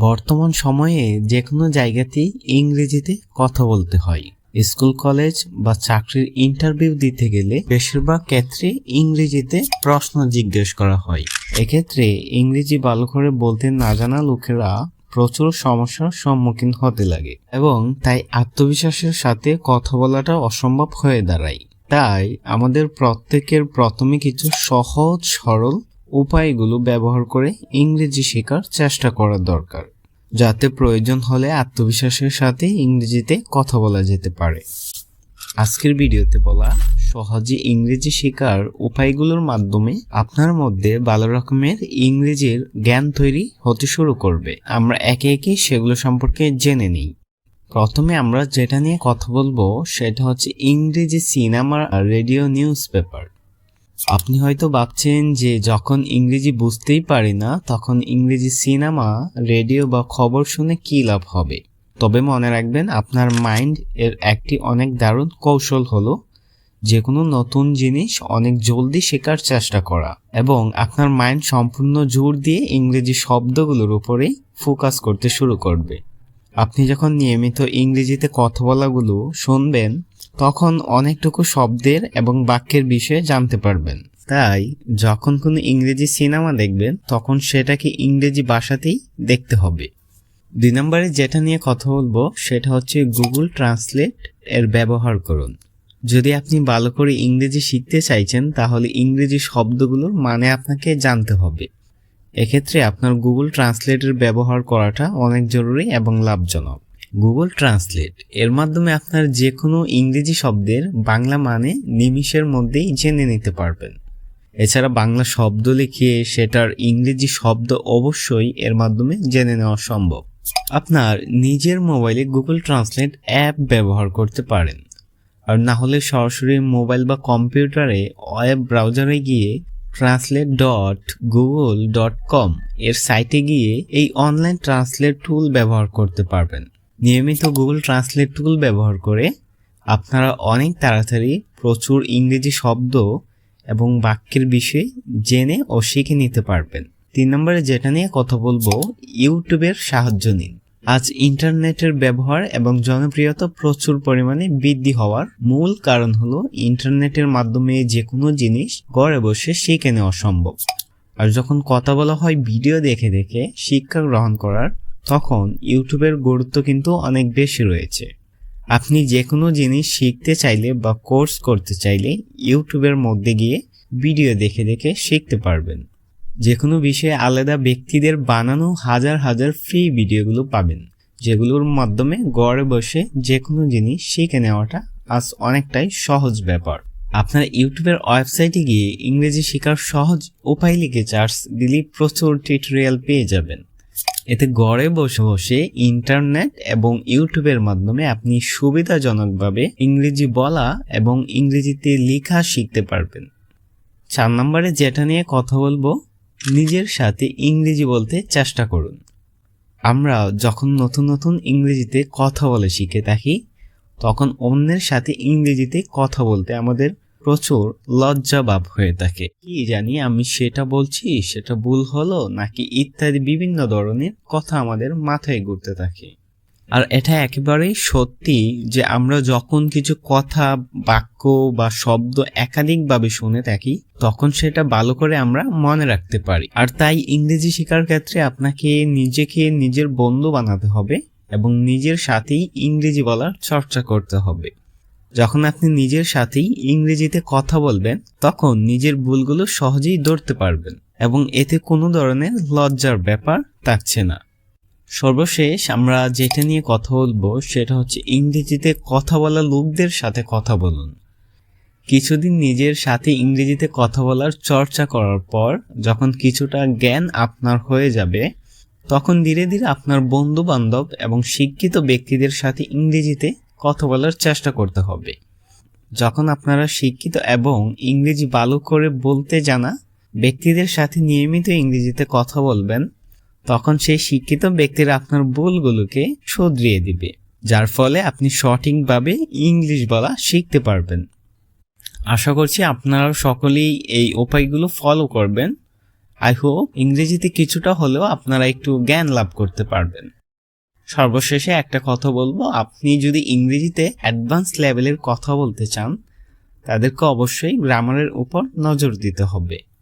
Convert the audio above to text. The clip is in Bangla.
বর্তমান সময়ে যে কোনো জায়গাতেই ইংরেজিতে কথা বলতে হয়। স্কুল, কলেজ বা চাকরির ইন্টারভিউ দিতে গেলে বেশিরভাগ ক্ষেত্রে ইংরেজিতে প্রশ্ন জিজ্ঞেস করা হয়। এক্ষেত্রে ইংরেজি ভালো করে বলতে না জানা লোকেরা প্রচুর সমস্যার সম্মুখীন হতে লাগে এবং তাই আত্মবিশ্বাসের সাথে কথা বলাটা অসম্ভব হয়ে দাঁড়ায়। তাই আমাদের প্রত্যেকের প্রথমে কিছু সহজ সরল উপায়গুলো ব্যবহার করে ইংরেজি শেখার চেষ্টা করা দরকার, যাতে প্রয়োজন হলে আত্মবিশ্বাসের সাথে ইংরেজিতে কথা বলা যেতে পারে। আজকের ভিডিওতে বলা সহজে ইংরেজি শেখার উপায়গুলোর মাধ্যমে আপনার মধ্যে ভালো রকমের ইংরেজির জ্ঞান তৈরি হতে শুরু করবে। আমরা একে একে সেগুলো সম্পর্কে জেনে নিই। প্রথমে আমরা যেটা নিয়ে কথা বলবো সেটা হচ্ছে ইংরেজি সিনেমা আর রেডিও নিউজ পেপার। আপনি হয়তো ভাবছেন যে যখন ইংরেজি বুঝতেই পারি না তখন ইংরেজি সিনেমা, রেডিও বা খবর শুনে কী লাভ হবে। তবে মনে রাখবেন, আপনার মাইন্ড এর একটি অনেক দারুণ কৌশল হলো যে কোনো নতুন জিনিস অনেক জলদি শেখার চেষ্টা করা এবং আপনার মাইন্ড সম্পূর্ণ জোর দিয়ে ইংরেজি শব্দগুলোর উপরেই ফোকাস করতে শুরু করবে। আপনি যখন নিয়মিত ইংরেজিতে কথা বলাগুলো শুনবেন তখন অনেকটুকু শব্দের এবং বাক্যের বিষয়ে জানতে পারবেন। তাই যখন কোনো ইংরেজি সিনেমা দেখবেন তখন সেটাকে ইংরেজি ভাষাতেই দেখতে হবে। 2 নম্বরে যেটা নিয়ে কথা বলবো সেটা হচ্ছে গুগল ট্রান্সলেট এর ব্যবহার করুন। যদি আপনি ভালো করে ইংরেজি শিখতে চাইছেন তাহলে ইংরেজি শব্দগুলোর মানে আপনাকে জানতে হবে। এক্ষেত্রে আপনার গুগল ট্রান্সলেটের ব্যবহার করাটা অনেক জরুরি এবং লাভজনক। গুগল ট্রান্সলেট এর মাধ্যমে আপনার যে কোনো ইংরেজি শব্দের বাংলা মানে নিমিষের মধ্যেই জেনে নিতে পারবেন। এছাড়া বাংলা শব্দ লিখে সেটার ইংরেজি শব্দ অবশ্যই এর মাধ্যমে জেনে নেওয়া সম্ভব। আপনার নিজের মোবাইলে গুগল ট্রান্সলেট অ্যাপ ব্যবহার করতে পারেন, আর না হলে সরাসরি মোবাইল বা কম্পিউটারে ওয়েব ব্রাউজারে গিয়ে translate.google.com এর সাইটে গিয়ে এই অনলাইন ট্রান্সলেট টুল ব্যবহার করতে পারবেন। নিয়মিত গুগল ট্রান্সলেট টুল ব্যবহার করে আপনারা অনেক তাড়াতাড়ি প্রচুর ইংরেজি শব্দ এবং বাক্যের বিষয়ে জেনে ও শিখে নিতে পারবেন। 3 নম্বরে যেটা নিয়ে কথা বলবো, ইউটিউবের সাহায্য নিন। আজ ইন্টারনেটের ব্যবহার এবং জনপ্রিয়তা প্রচুর পরিমাণে বৃদ্ধি হওয়ার মূল কারণ হলো ইন্টারনেটের মাধ্যমে যে কোনো জিনিস ঘরে বসে শিখে নেওয়া সম্ভব। আর যখন কথা বলা হয় ভিডিও দেখে দেখে শিক্ষা গ্রহণ করার, তখন ইউটিউবের গুরুত্ব কিন্তু অনেক বেশি রয়েছে। আপনি যে কোনো জিনিস শিখতে চাইলে বা কোর্স করতে চাইলে ইউটিউবের মধ্যে গিয়ে ভিডিও দেখে দেখে শিখতে পারবেন। যে কোনো বিষয়ে আলাদা ব্যক্তিদের বানানো হাজার হাজার ফ্রি ভিডিওগুলো পাবেন, যেগুলোর মাধ্যমে ঘরে বসে যে কোনো জিনিস শিখে নেওয়াটা আজ অনেকটাই সহজ ব্যাপার। আপনার ইউটিউবের ওয়েবসাইটে গিয়ে ইংরেজি শেখার সহজ উপায় লিখে সার্চ দিলে প্রচুর টিউটোরিয়াল পেয়ে যাবেন। এতে ঘরে বসে বসে ইন্টারনেট এবং ইউটিউবের মাধ্যমে আপনি সুবিধাজনকভাবে ইংরেজি বলা এবং ইংরেজিতে লেখা শিখতে পারবেন। 4 নম্বরে যেটা নিয়ে কথা বলবো, নিজের সাথে ইংরেজি বলতে চেষ্টা করুন। আমরা যখন নতুন নতুন ইংরেজিতে কথা বলে শিখে থাকি তখন অন্যের সাথে ইংরেজিতে কথা বলতে আমাদের প্রচুর লজ্জা ভাব হয়ে থাকে। কি জানি আমি সেটা বলছি, সেটা ভুল হলো নাকি ইত্যাদি বিভিন্ন ধরনের কথা আমাদের মাথায় ঘুরতে থাকে। আর এটা একেবারেই সত্যি যে আমরা যখন কিছু কথা, বাক্য বা শব্দ একাধিকভাবে শুনে থাকি তখন সেটা ভালো করে আমরা মনে রাখতে পারি। আর তাই ইংরেজি শেখার ক্ষেত্রে আপনাকে নিজেকে নিজের বন্ধু বানাতে হবে এবং নিজের সাথেই ইংরেজি বলার চর্চা করতে হবে। যখন আপনি নিজের সাথেই ইংরেজিতে কথা বলবেন তখন নিজের ভুলগুলো সহজেই ধরতে পারবেন এবং এতে কোনো ধরনের লজ্জার ব্যাপার থাকছে না। সর্বশেষ আমরা যেটা নিয়ে কথা বলবো সেটা হচ্ছে ইংরেজিতে কথা বলা লোকদের সাথে কথা বলুন। কিছুদিন নিজের সাথে ইংরেজিতে কথা বলার চর্চা করার পর যখন কিছুটা জ্ঞান আপনার হয়ে যাবে তখন ধীরে ধীরে আপনার বন্ধু বান্ধব এবং শিক্ষিত ব্যক্তিদের সাথে ইংরেজিতে কথা বলার চেষ্টা করতে হবে। যখন আপনারা শিক্ষিত এবং ইংরেজি ভালো করে বলতে জানা ব্যক্তিদের সাথে নিয়মিত ইংরেজিতে কথা বলবেন তখন সেই শিক্ষিত ব্যক্তিরা আপনার ভুলগুলোকে শুধরিয়ে দিবে, যার ফলে আপনি সঠিকভাবে ইংলিশ বলা শিখতে পারবেন। আশা করছি আপনারা সকলেই এই উপায়গুলো ফলো করবেন আই হোপ ইংরেজিতে কিছুটা হলেও আপনারা একটু জ্ঞান লাভ করতে পারবেন। সর্বশেষে একটা কথা বলবো, আপনি যদি ইংরেজিতে অ্যাডভান্স লেভেলের কথা বলতে চান তাদেরকে অবশ্যই গ্রামারের উপর নজর দিতে হবে।